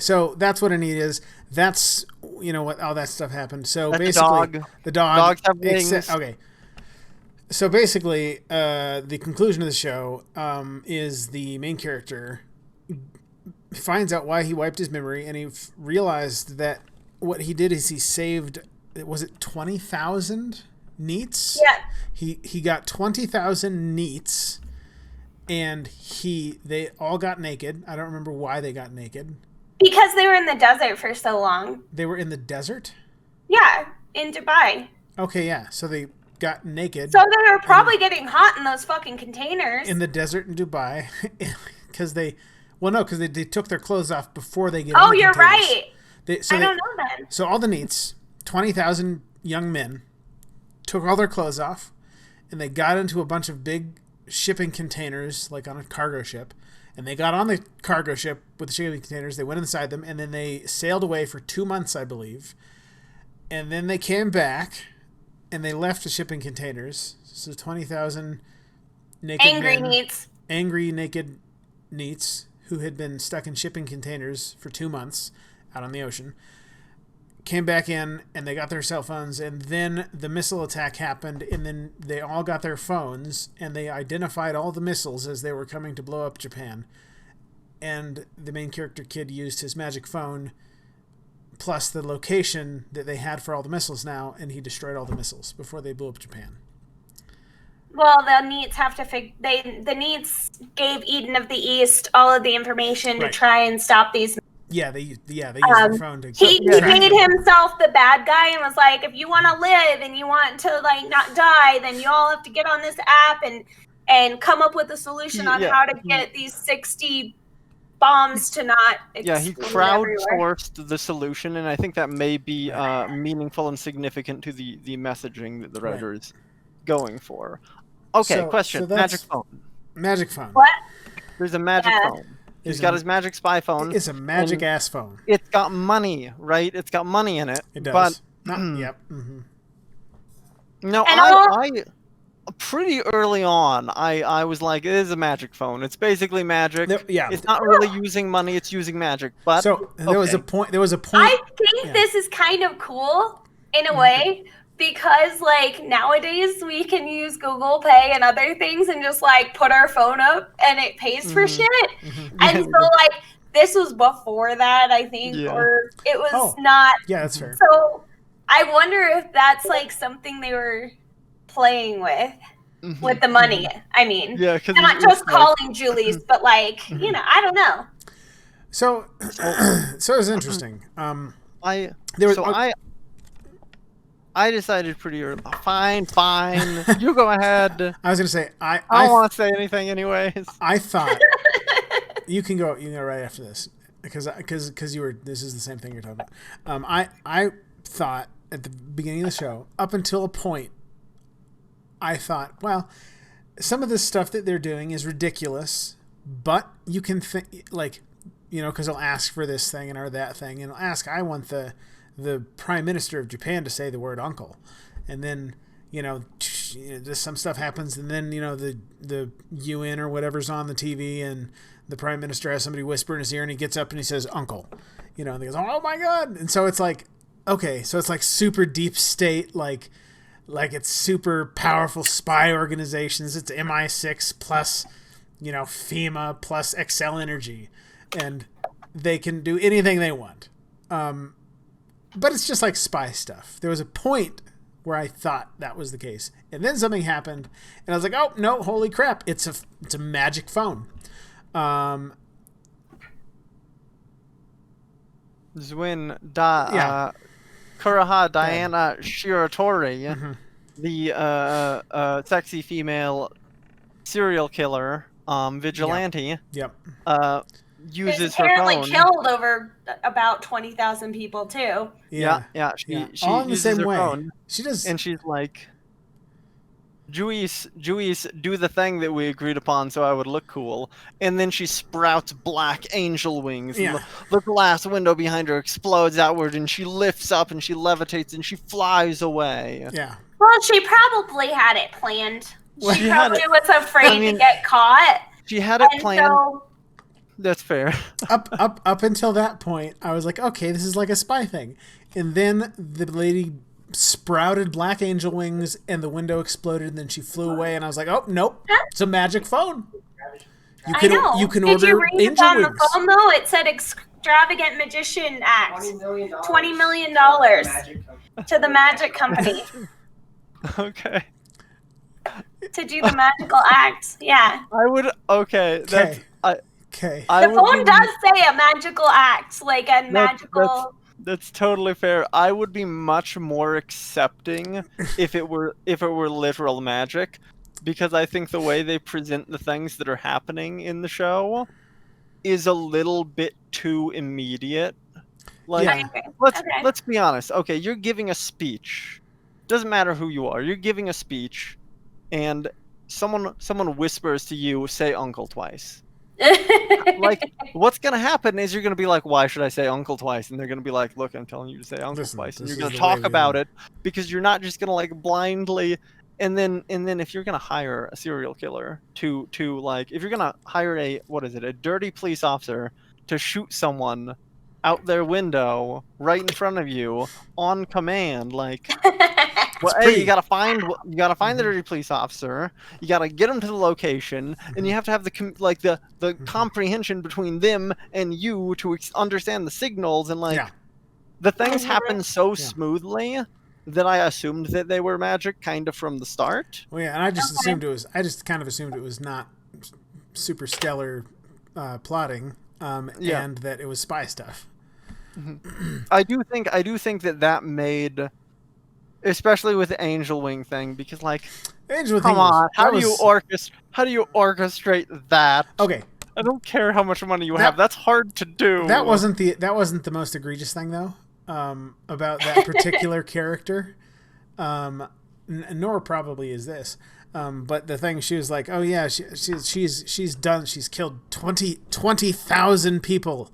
So that's what a need is. That's what all that stuff happened. So That's a basically, dog. the dog. Dogs have wings. Okay. So basically, the conclusion of the show is the main character finds out why he wiped his memory, and he realized that what he did is he saved. Was it 20,000 neats? Yeah. He got 20,000 neats, and they all got naked. I don't remember why they got naked. Because they were in the desert for so long. They were in the desert. Yeah, in Dubai. Okay, yeah. So they got naked So they were probably getting hot in those fucking containers. in the desert in Dubai because they took their clothes off before they get. Oh, in the you're containers. right. I don't know then. So all the neats, 20,000 young men, took all their clothes off, and they got into a bunch of big shipping containers, like on a cargo ship. And they got on the cargo ship with the shipping containers. They went inside them, and then they sailed away for 2 months, I believe. And then they came back, and they left the shipping containers. So 20,000 naked Angry men, neats. angry naked neats who had been stuck in shipping containers for 2 months out on the ocean, came back in, and they got their cell phones, and then the missile attack happened, and then they all got their phones, and they identified all the missiles as they were coming to blow up Japan. And the main character kid used his magic phone plus the location that they had for all the missiles now, and he destroyed all the missiles before they blew up Japan. Well, the neats have to the neats gave Eden of the East all of the information Right. to try and stop these. Yeah, they used their phone to He track made them. himself the bad guy and was like, if you want to live and you want to like not die, then you all have to get on this app and come up with a solution on Yeah, how to get these 60 bombs to not Yeah, he explode everywhere. crowdsourced the solution, and I think that may be meaningful and significant to the messaging that the Right. writer is going for. Okay, So- question. so that's- Magic phone. Magic phone. What? There's a magic Yeah. phone. He's got his magic spy phone. It's a magic and ass phone. It's got money, right? It's got money in it. It does. But Not, yep. no, And pretty early on, I was like, it is a magic phone. It's basically magic. Yeah. It's not really using money. It's using magic. But So there was a point. There was a point. I think Yeah. this is kind of cool in a way because like nowadays we can use Google Pay and other things and just like put our phone up and it pays for shit. And so like this was before that, I think, Yeah. or it was Oh. not. Yeah, that's fair. So I wonder if that's like something they were playing with the money. I mean, Yeah, because not just calling Julie's, but like you know, I don't know. So it was interesting. I There was so I decided pretty early. Fine. You go ahead. I was gonna say I don't want to say anything anyways. I thought you can go right after this because you were this is the same thing you're talking about. I thought at the beginning of the show up until a point I thought, well, some of this stuff that they're doing is ridiculous, but you can think like, you know, because they'll ask for this thing or that thing, and they'll ask, I want the Prime Minister of Japan to say the word uncle, and then you know, just some stuff happens, and then you know the UN or whatever's on the TV, and the Prime Minister has somebody whisper in his ear, and he gets up and he says uncle, you know, and he goes, oh my god, and so it's like, okay, so it's like super deep state, like it's super powerful spy organizations. It's MI6 plus, you know, FEMA plus Excel Energy, and they can do anything they want. But it's just like spy stuff. There was a point where I thought that was the case, and then something happened, and I was like, "Oh no! Holy crap! It's a magic phone." This is when Kuroha Diana Shiratori, the sexy female serial killer vigilante, Yep. uses It's her apparently phone. killed over about 20,000 people too. Yeah. She All in the uses same her way. phone, She does. and she's like, Juice, do the thing that we agreed upon so I would look cool. And then she sprouts black angel wings. Yeah. And the glass window behind her explodes outward, and she lifts up and she levitates and she flies away. Yeah. Well, she probably had it planned. Well, She she had probably it- was afraid I mean, to get caught. She had it And planned. so, That's fair. Up until that point, I was like, okay, this is like a spy thing. And then the lady sprouted black angel wings, and the window exploded, and then she flew away. And I was like, oh nope, it's a magic phone. You I can know. you can Did order you read it angel on wings. the phone though? It said extravagant magician act. $20 million to the magic company Okay. to do the magical act. Yeah. I would. Okay. That's. Okay. I The would phone be- does say a magical act, like a magical. That's totally fair. I would be much more accepting if it were literal magic, because I think the way they present the things that are happening in the show is a little bit too immediate. Like, Yeah. Okay. let's be honest. Okay, you're giving a speech. Doesn't matter who you are. You're giving a speech, and someone whispers to you, "Say uncle twice." Like, what's gonna happen is you're gonna be like, why should I say uncle twice? And they're gonna be like, look, I'm telling you to say uncle Listen, twice, and this you're is gonna the way talk we about are. it, because you're not just gonna like blindly. And then if you're gonna hire a serial killer to like, if you're gonna hire a dirty police officer to shoot someone out their window right in front of you on command, like, well, pretty- you gotta find the dirty police officer. You gotta get them to the location, and you have to have the comprehension between them and you to understand the signals, and like Yeah. the things happen so Yeah. smoothly that I assumed that they were magic kind of from the start. Well, yeah, and I just kind of assumed it was not super stellar plotting, Yeah. and that it was spy stuff. I do think that made, especially with the angel wing thing, because like, Angel come thing was- on, how that do you orchestrate that? Okay, I don't care how much money you That- have. That's hard to do. that wasn't the most egregious thing though, about that particular character. Nor probably is this. But the thing, she was like, oh yeah, she's killed 20,000 people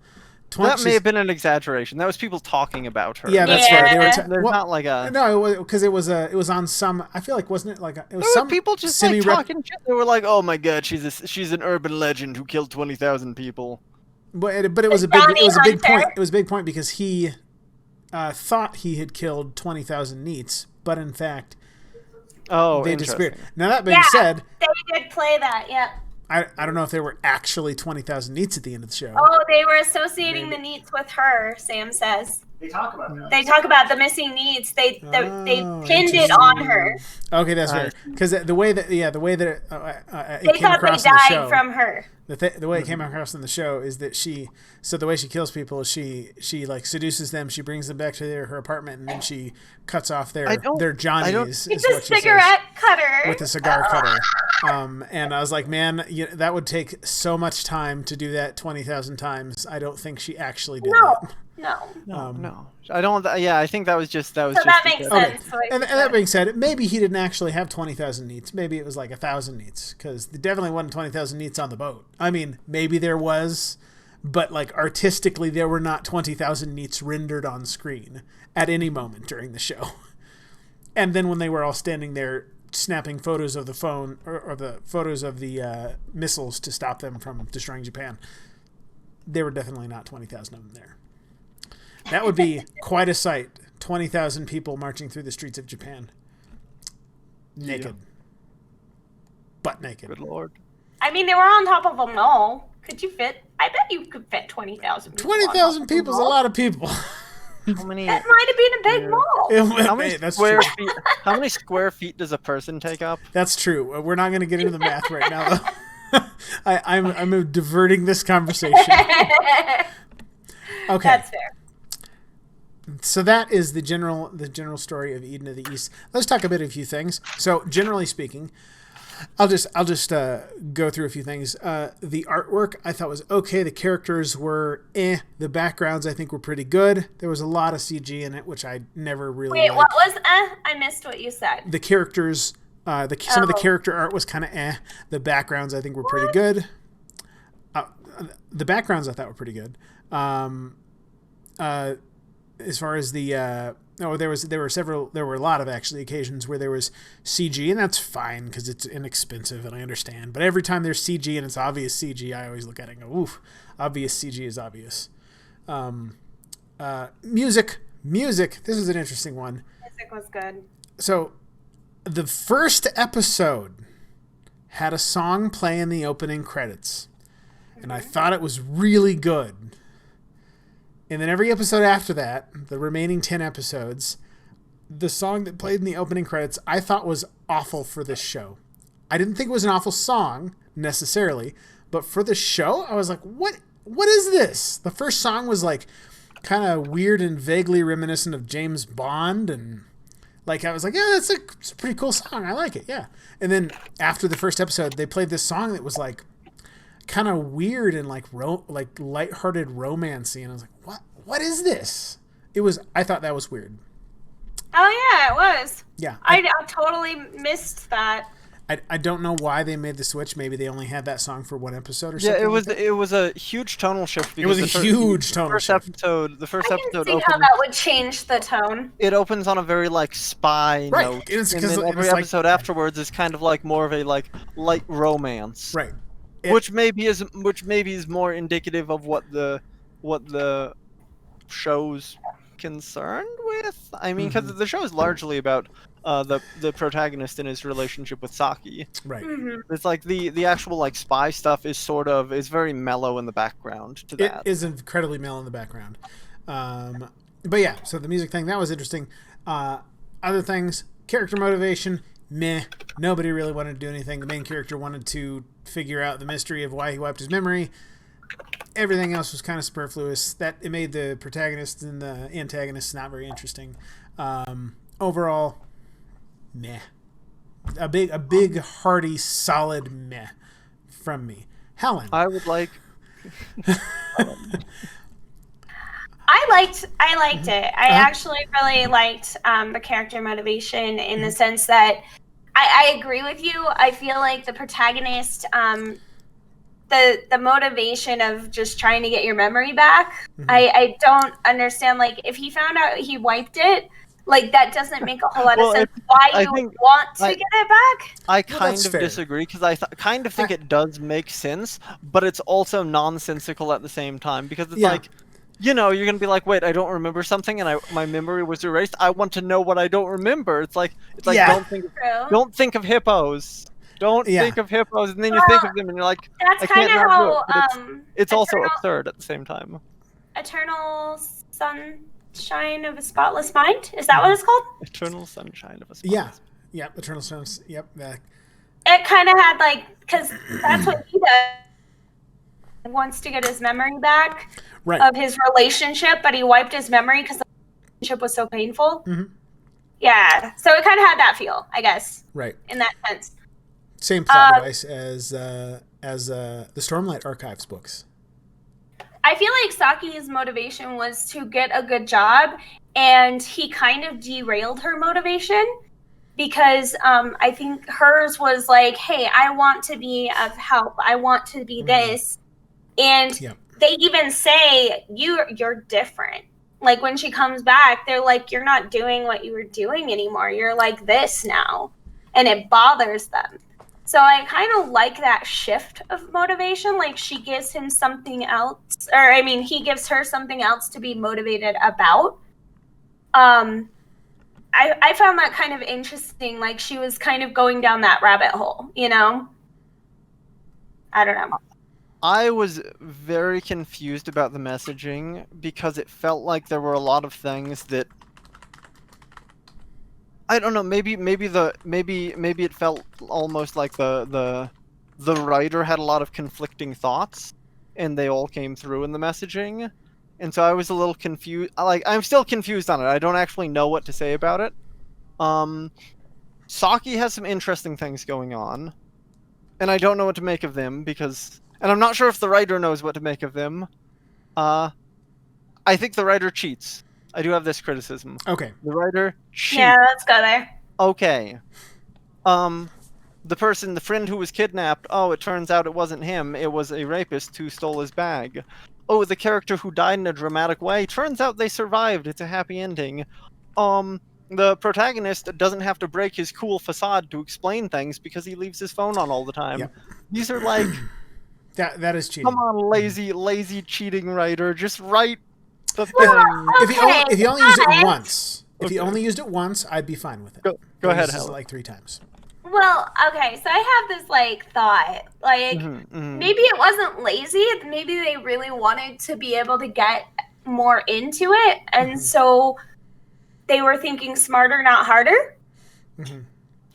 That may have been an exaggeration. That was people talking about her. Yeah, that's right. They were There's not like a. No, it was on some. I feel like wasn't it like it was some people just like talking shit. They were like, "Oh my god, she's an urban legend who killed 20,000 people." But it was a big point. It was a big point because he thought he had killed 20,000 Neets, but in fact, they disappeared. Now that being said, they did play that. Yeah. I don't know if there were actually 20,000 Neets at the end of the show. Oh, they were associating the Neets with her, Sam says. They talk about that. They talk about the missing Neets. They pinned it on her. Okay, that's right. Because the way that it they came across they in the died show, from her. the way it came across in the show is that the way she kills people is she like seduces them, she brings them back to her apartment, and then she cuts off their Johnnies. It's a cigarette cutter. With a cigar cutter. And I was like, man, that would take so much time to do that 20,000 times. I don't think she actually did that. No. I don't. Yeah, I think that was just. That makes sense. Okay. And that being said, maybe he didn't actually have 20,000 Neets. Maybe it was like 1,000 Neets, because there definitely wasn't 20,000 Neets on the boat. I mean, maybe there was, but like artistically, there were not 20,000 Neets rendered on screen at any moment during the show. And then when they were all standing there snapping photos of the phone or the photos of the missiles to stop them from destroying Japan, there were definitely not 20,000 of them there. That would be quite a sight. 20,000 people marching through the streets of Japan. Naked. Butt naked. Good Lord. I mean, they were on top of a mall. Could you fit? I bet you could fit 20,000 people. 20,000 people is a lot of people. How many? That might have been a big mall. How many square feet does a person take up? That's true. We're not going to get into the math right now, though. I'm diverting this conversation. Okay. That's fair. So that is the general story of Eden of the East. Let's talk about a few things. So generally speaking, I'll just go through a few things. The artwork I thought was okay. The characters were The backgrounds I think were pretty good. There was a lot of CG in it, which I never really liked. What was I missed what you said. The characters, some of the character art was kind of The backgrounds I think were pretty good. The backgrounds I thought were pretty good. As far as the there were a lot of actually occasions where there was CG, and that's fine because it's inexpensive and I understand. But every time there's CG and it's obvious CG, I always look at it and go, oof, obvious CG is obvious. Music. This is an interesting one. Music was good. So the first episode had a song play in the opening credits, and I thought it was really good. And then every episode after that, the remaining 10 episodes, the song that played in the opening credits, I thought was awful for this show. I didn't think it was an awful song, necessarily, but for the show, I was like, what is this? The first song was like kind of weird and vaguely reminiscent of James Bond, and like I was like, yeah, it's a pretty cool song. I like it, yeah. And then after the first episode, they played this song that was like kind of weird and like lighthearted romancy, and I was like, what is this? I thought that was weird. Oh yeah, it was. Yeah. I totally missed that. I don't know why they made the switch. Maybe they only had that song for one episode or something. Yeah, it was a huge tonal shift. It was a huge tonal shift. The first episode opens. How that would change the tone. It opens on a very like spy note, and then every episode afterwards is kind of like more of a like light romance, right? Which maybe is more indicative of what the show's concerned with. I mean, because the show is largely about the protagonist and his relationship with Saki. Right. Mm-hmm. It's like the actual like spy stuff is very mellow in the background to that. It is incredibly mellow in the background. But yeah, so the music thing, that was interesting. Other things, character motivation, meh. Nobody really wanted to do anything. The main character wanted to figure out the mystery of why he wiped his memory. Everything else was kind of superfluous. It made the protagonist and the antagonists not very interesting. Overall, meh. A big, hearty, solid meh from me. Helen. I would like. I liked it. I actually really liked the character motivation in the sense that I agree with you. I feel like the protagonist, the motivation of just trying to get your memory back. Mhm. I don't understand. Like, if he found out he wiped it, like, that doesn't make a whole lot Well, of sense. Why I you would think want to I- get it back? I Well, kind that's of fair. disagree because I kind of think it does make sense, but it's also nonsensical at the same time because it's Yeah. like, you know, you're gonna be like, wait, I don't remember something, and my memory was erased. I want to know what I don't remember. It's like Yeah. don't think of hippos. Don't Yeah. think of hippos, and then you think of them, and you're like, That's I kind can't of not do how it, but it's also Eternal- absurd at the same time. Eternal Sunshine of a Spotless Mind. Is that what it's called? Eternal sunshine of a Yeah. spotless. Yep. Eternal Stones. Yep. It kind of had like, because that's what he does. He wants to get his memory back Right. of his relationship, but he wiped his memory because the relationship was so painful. Mhm. Yeah, so it kind of had that feel, I guess, Right. in that sense. Same plot device as the Stormlight Archives books. I feel like Saki's motivation was to get a good job, and he kind of derailed her motivation because I think hers was like, hey, I want to be of help. I want to be this. And Yep. they even say, you're different. Like, when she comes back, they're like, you're not doing what you were doing anymore. You're like this now. And it bothers them. So I kind of like that shift of motivation. Like, she gives him something else, or I mean, he gives her something else to be motivated about. I found that kind of interesting. Like, she was kind of going down that rabbit hole, you know? I don't know. I was very confused about the messaging because it felt like there were a lot of things that I don't know. Maybe it felt almost like the writer had a lot of conflicting thoughts, and they all came through in the messaging, and so I was a little confused. Like, I'm still confused on it. I don't actually know what to say about it. Saki has some interesting things going on, and I don't know what to make of them and I'm not sure if the writer knows what to make of them. I think the writer cheats. I do have this criticism. Okay. The writer cheats. Yeah, let's go there. Okay. The friend who was kidnapped, oh, it turns out it wasn't him. It was a rapist who stole his bag. Oh, the character who died in a dramatic way, turns out they survived. It's a happy ending. The protagonist doesn't have to break his cool facade to explain things because he leaves his phone on all the time. Yep. These are like, That is cheating. come on, lazy cheating writer, just write the thing. If he only used it Okay. once, I'd be fine with it. Go But he ahead, uses it Helen. like 3 times. Well, okay, so I have this, like, thought. Like, maybe it wasn't lazy. Maybe they really wanted to be able to get more into it. And so they were thinking smarter, not harder. I and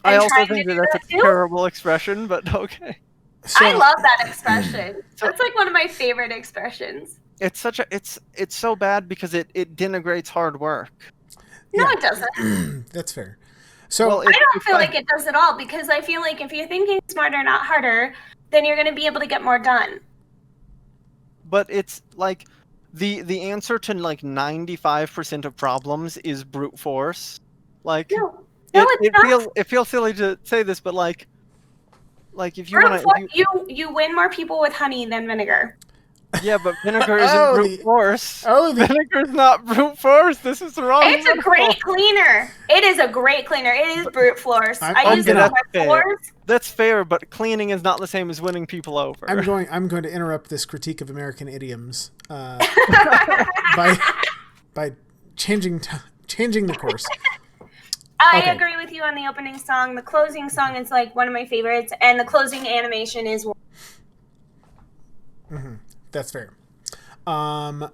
also trying to think do that's that a too? terrible expression, but okay. So, I love that expression. That's like one of my favorite expressions. It's such a it's so bad because it denigrates hard work. No, Yeah. it doesn't. That's fair. So Well, I don't feel like it does at all, because I feel like if you're thinking smarter, not harder, then you're going to be able to get more done. but it's like the answer to like 95% of problems is brute force. Like No, it's not. it feels silly to say this, but like if you Brute want force- to you win more people with honey than vinegar. yeah, but vinegar isn't Oh, brute force. the Vinegar's not brute force. This is the wrong. It's a metaphor. great cleaner. It is a great cleaner. It is brute force. I use it on my fair. floors. That's fair, but cleaning is not the same as winning people over. I'm going to interrupt this critique of American idioms by changing the course. I Okay. agree with you on the opening song. The closing song is like one of my favorites, and the closing animation is. That's fair. And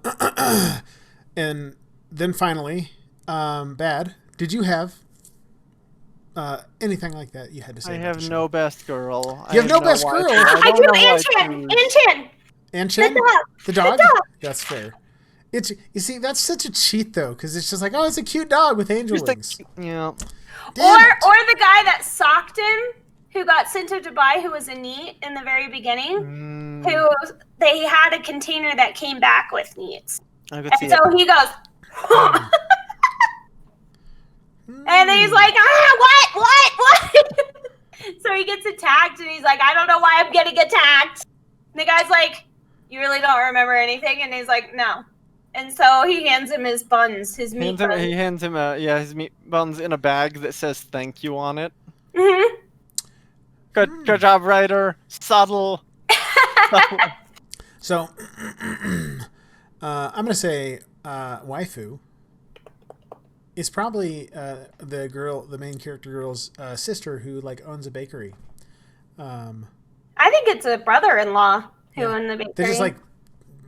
then finally, Bad. Did you have anything like that you had to say? I about have the show? no best girl. You have no best girl? I do Anchan. Anchan. And Chin? The dog. The dog? The dog. That's fair. You see, that's such a cheat though, because it's just like, oh, it's a cute dog with angel wings. Yeah. Damn it. Or the guy that socked him, who got sent to Dubai, who was a NEET in the very beginning, who they had a container that came back with NEETs. I could see And so he goes, and then he's like, what? So he gets attacked, and he's like, I don't know why I'm getting attacked. And the guy's like, "You really don't remember anything?" And he's like, "No." And so he hands him his buns, his meat buns. He hands him his meat buns in a bag that says "thank you" on it. Mhm. Good job, writer. Subtle. So, I'm gonna say waifu is probably the main character girl's sister who like owns a bakery. I think it's a brother-in-law who owned the bakery. They're just like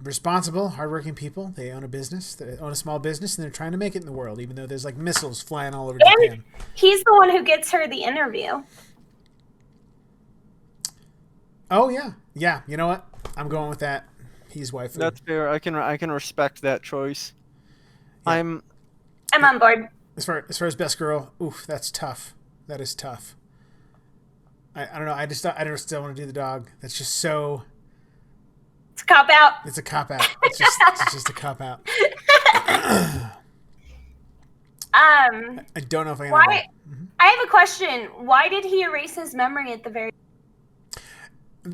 responsible, hardworking people. They own a business. They own a small business, and they're trying to make it in the world, even though there's like missiles flying all over Japan. He's the one who gets her the interview. Oh yeah. You know what? I'm going with that. He's waifu. That's fair. I can respect that choice. Yeah. I'm on board. As far as best girl, oof, that's tough. That is tough. I don't know. I just don't want to do the dog. That's just so. It's a cop out. It's a cop out. It's just a cop out. I don't know if I can. Why? I have a question. Why did he erase his memory at the very?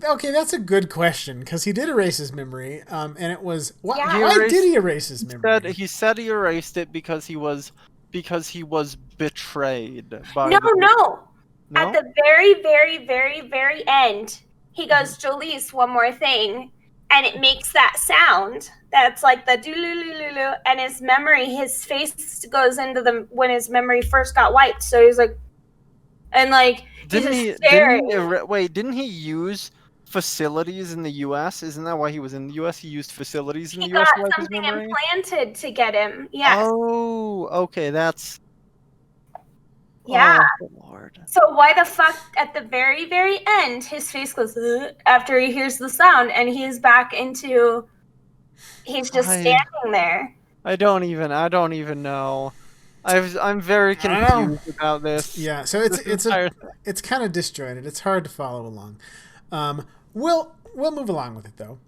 Okay, that's a good question because he did erase his memory, and it was why Yeah. did he erase his memory? He said he erased it because he was betrayed by. No. No? At the very, very, very, very end, he goes, "Jolise, one more thing," and it makes that sound. That's like the do-lu-lu-lu-lu, and his memory, his face goes into when his memory first got wiped. So he's like, and like, Didn't he's just staring. Didn't he use facilities in the U.S.? Isn't that why he was in the U.S.? He used facilities in He the U.S. got to wipe his something memory? implanted to get him. Yes. Oh, okay, that's. Yeah. Oh, Lord. So why the fuck at the very, very end his face goes "Ugh," after he hears the sound and he's back into he's just standing there. I don't even know. I'm very I don't know. confused about this. Yeah, so This entire thing. it's kind of disjointed. It's hard to follow along. We'll move along with it though.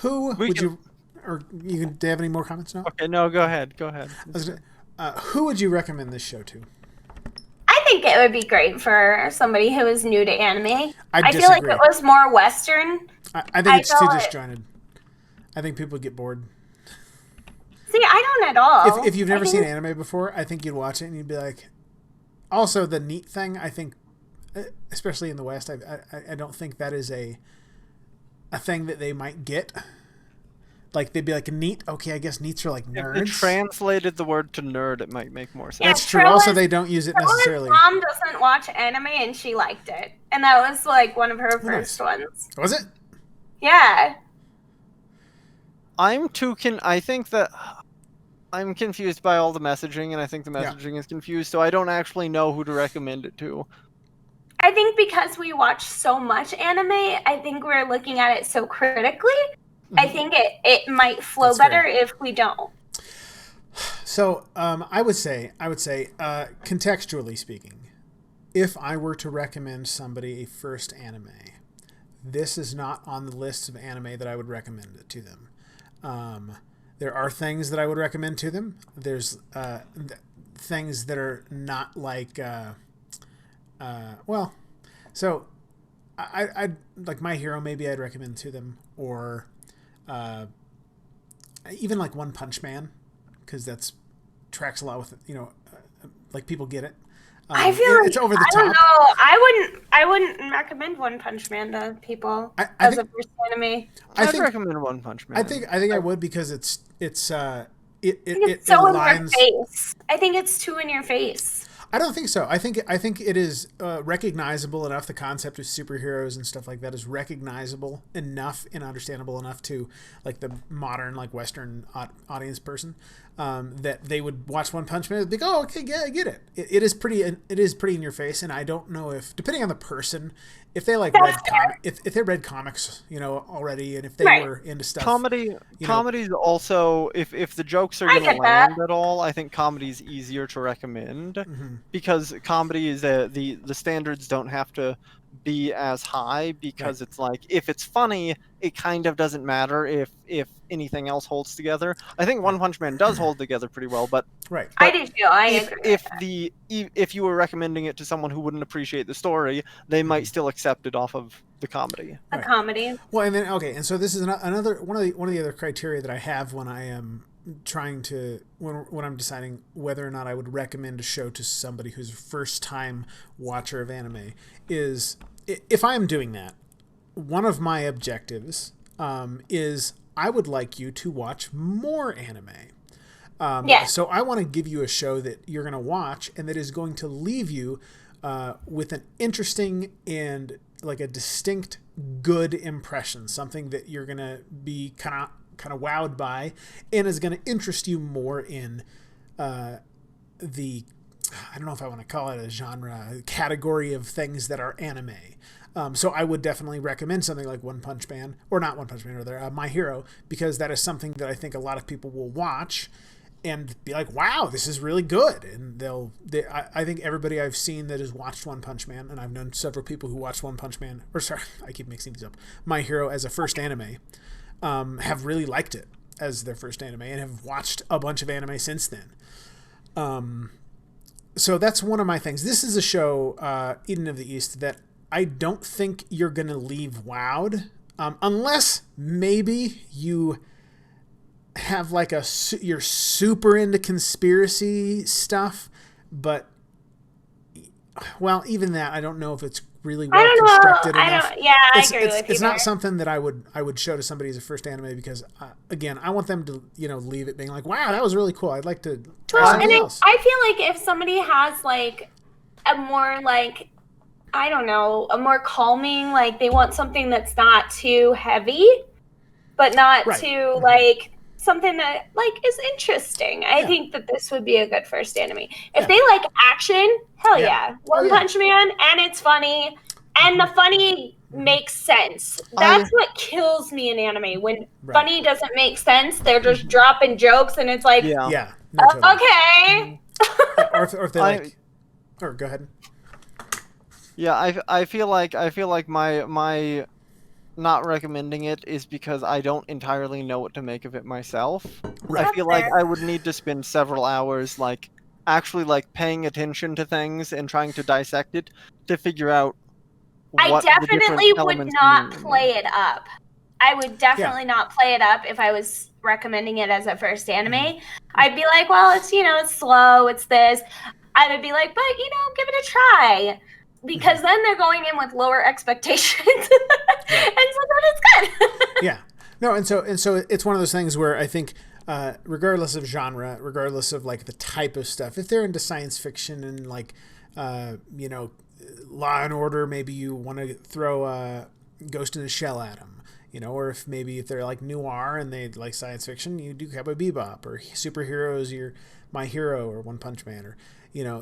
Who We would can- you, or do you have any more comments now? Okay, no, go ahead. Who would you recommend this show to? I think it would be great for somebody who is new to anime. I feel like disagree. it was more Western. I think it's too feel it- disjointed. I think people get bored. See, I don't at all. If you've never I seen think- anime before, I think you'd watch it and you'd be like. Also, the neat thing, I think, especially in the West, I don't think that is a thing that they might get. Like they'd be like neat. Okay, I guess neats are like If nerds. they translated the word to nerd, it might make more sense. Yeah, That's true. Trilla's- Also, they don't use it necessarily. Mom doesn't watch anime and she liked it, and that was like one of her Nice. first ones. Was it? Yeah. I think that I'm confused by all the messaging, and I think the messaging is confused, so I don't actually know who to recommend it to. I think because we watch so much anime, I think we're looking at it so critically. I think it might flow That's better fair. if we don't. So, I would say, contextually speaking, if I were to recommend somebody a first anime, this is not on the list of anime that I would recommend it to them. There are things that I would recommend to them. There's things that are not like, so I'd like My Hero. Maybe I'd recommend to them, or even like One Punch Man, because that's tracks a lot with like people get it. I feel it's over the I don't top. know. I wouldn't recommend One Punch Man to people I as think- a first anime. I'd think- recommend One Punch Man. I think I would because it It's so in aligns. your face. I think it's too in your face. I don't think so. I think it is recognizable enough. The concept of superheroes and stuff like that is recognizable enough and understandable enough to like the modern like Western audience person that they would watch One Punch Man and be like, oh, okay, yeah, I get it. It is pretty in your face, and I don't know if depending on the person, if they like read if they read comics, already, and if they Right. were into stuff. Comedy's also if the jokes are I gonna get that. land at all, I think comedy's easier to recommend Mhm. because comedy is the standards don't have to be as high because it's like if it's funny, it kind of doesn't matter if anything else holds together. I think One Punch Man does hold together pretty well, but Right. I do too. I agree. if you were recommending it to someone who wouldn't appreciate the story, they might still accept it off of the comedy. A Right. comedy. Well, and then okay, and so this is another one of the other criteria that I have when I am trying to when I'm deciding whether or not I would recommend a show to somebody who's a first time watcher of anime is if I am doing that, one of my objectives is I would like you to watch more anime. Yes. So I want to give you a show that you're going to watch and that is going to leave you with an interesting and like a distinct good impression, something that you're going to be kind of wowed by and is going to interest you more in the, I don't know if I want to call it a genre, category of things that are anime. So I would definitely recommend something like One Punch Man, or not One Punch Man, rather, My Hero, because that is something that I think a lot of people will watch and be like, wow, this is really good. And I think everybody I've seen that has watched One Punch Man, and I've known several people who watched One Punch Man, or sorry, I keep mixing these up, My Hero as a first anime, have really liked it as their first anime and have watched a bunch of anime since then. So that's one of my things. This is a show, Eden of the East, that I don't think you're going to leave wowed, unless maybe you have like you're super into conspiracy stuff, but well, even that, I don't know if it's really well constructed enough. I agree with you. It's not something that I would show to somebody as a first anime because again, I want them to leave it being like, wow, that was really cool. I'd like to try Well, something and else. I feel like if somebody has like a more like, I don't know, a more calming, like they want something that's not too heavy, but not Right. too like something that like is interesting. I think that this would be a good first anime. If they like action, hell yeah. One Punch Man, and it's funny, and the funny makes sense. That's what kills me in anime. When funny doesn't make sense, they're just dropping jokes, and it's like, Yeah. No, totally. okay. Or if they or go ahead. Yeah, I feel like my not recommending it is because I don't entirely know what to make of it myself. Right. I feel like I would need to spend several hours like actually like paying attention to things and trying to dissect it to figure out I what the different definitely would elements not mean. play it up. I would definitely not play it up if I was recommending it as a first anime. I'd be like, well, it's it's slow, it's this. I would be like, but give it a try. Because then they're going in with lower expectations. And so then it's good. Yeah. No, and so it's one of those things where I think regardless of genre, regardless of like the type of stuff, if they're into science fiction and like Law and Order, maybe you want to throw Ghost in the Shell at them, or if they're like noir and they like science fiction, you do Cowboy Bebop, or superheroes, you're My Hero or One Punch Man, or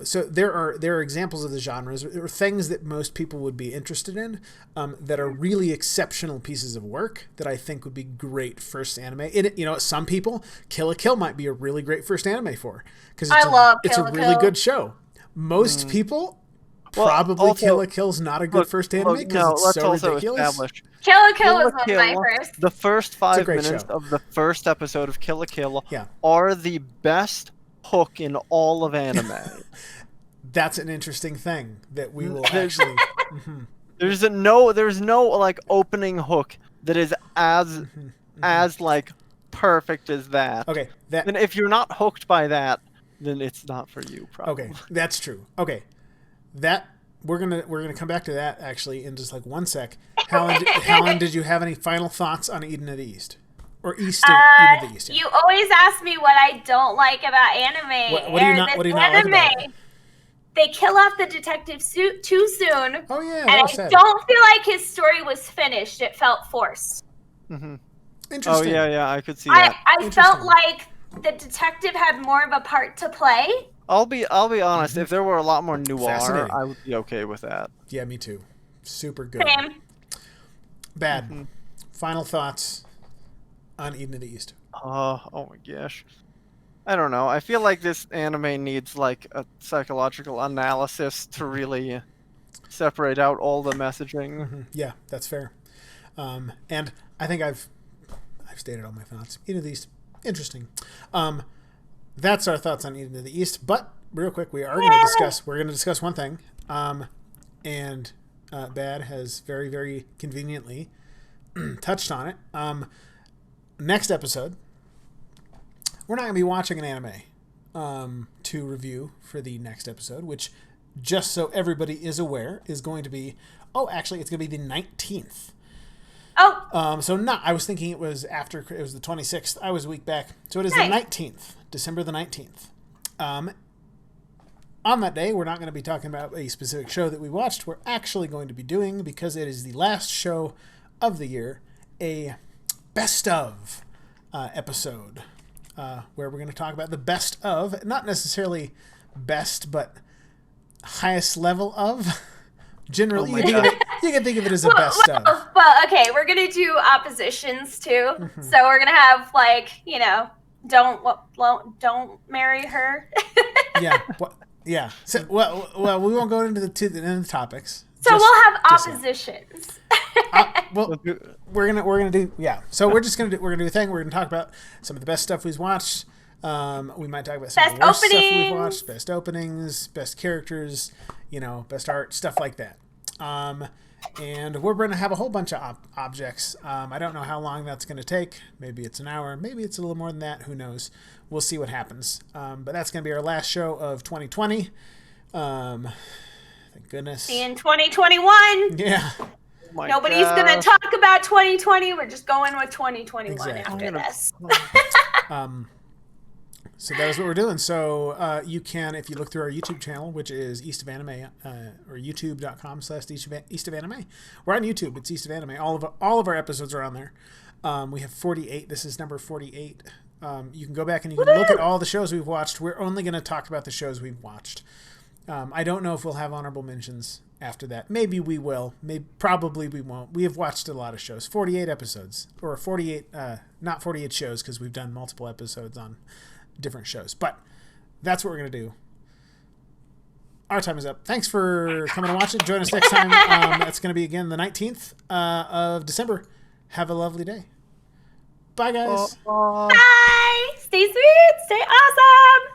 so there are examples of the genres or things that most people would be interested in that are really exceptional pieces of work that I think would be great first anime. And some people, Kill la Kill might be a really great first anime for, because it's a really good show. Most people probably also, Kill la Kill's not a good first anime because it's so ridiculous. Kill la Kill was one of my first. The first 5 great minutes show. of the first episode of Kill la Kill Yeah. are the best hook in all of anime. That's an interesting thing that we will actually. There's no like opening hook that is as like perfect as that. Okay, And if you're not hooked by that, then it's not for you, probably. Okay, that's true. Okay, that we're gonna come back to that actually in just like one sec. Helen, did you have any final thoughts on Eden of the East? Or East of Eden of the East? Yeah. You always ask me what I don't like about anime. What do you not like about it? They kill off the detective too soon. Oh yeah, And well I said. don't feel like his story was finished. It felt forced. Oh Interesting. yeah, I could see that. I felt like the detective had more of a part to play. I'll be honest. If there were a lot more noir, Fascinating. I would be okay with that. Yeah, me too. Super good. Same. Bad. Final thoughts on Eden of the East. Oh my gosh. I don't know. I feel like this anime needs like a psychological analysis to really separate out all the messaging. Yeah, that's fair. And I think I've stated all my thoughts. Eden of the East, interesting. That's our thoughts on Eden of the East. But real quick, we're going to discuss one thing. And Bad has very, very conveniently touched on it. Next episode, we're not going to be watching an anime to review for the next episode, which, just so everybody is aware, is going to be... Oh, actually, it's going to be the 19th. Oh. I was thinking it was after... It was the 26th. I was a week back. So it is Nice. the 19th. December the 19th. On that day, we're not going to be talking about a specific show that we watched. We're actually going to be doing, because it is the last show of the year, a best of episode, where we're going to talk about the best of, not necessarily best, but highest level of. Generally, Oh my you can think of it as a best of. Well, okay, we're gonna do oppositions too. So we're gonna have don't marry her. Yeah. Yeah. So, well, we won't go into the topics. So Just- we'll have just- oppositions. Well, we're gonna do So we're gonna do a thing. We're gonna talk about some of the best stuff we've watched. We might talk about some of the worst stuff we've openings. watched, best openings, best characters, best art, stuff like that. And we're going to have a whole bunch of objects. I don't know how long that's going to take. Maybe it's an hour. Maybe it's a little more than that. Who knows? We'll see what happens. But that's going to be our last show of 2020. Thank goodness. See you in 2021. Yeah. My Nobody's gosh. gonna talk about 2020. We're just going with 2021 Exactly. after this. So that is what we're doing. So you can, if you look through our YouTube channel, which is East of Anime, or youtube.com/East of Anime. We're on YouTube. It's East of Anime. All of our episodes are on there. We have 48. This is number 48. You can go back and you can look at all the shows we've watched. We're only going to talk about the shows we've watched. I don't know if we'll have honorable mentions after that. Maybe we will. Probably we won't. We have watched a lot of shows. 48 episodes. Or 48, not 48 shows, because we've done multiple episodes on different shows. But that's what we're going to do. Our time is up. Thanks for coming to watch it. Join us next time. That's going to be, again, the 19th of December. Have a lovely day. Bye, guys. Bye. Stay sweet. Stay awesome.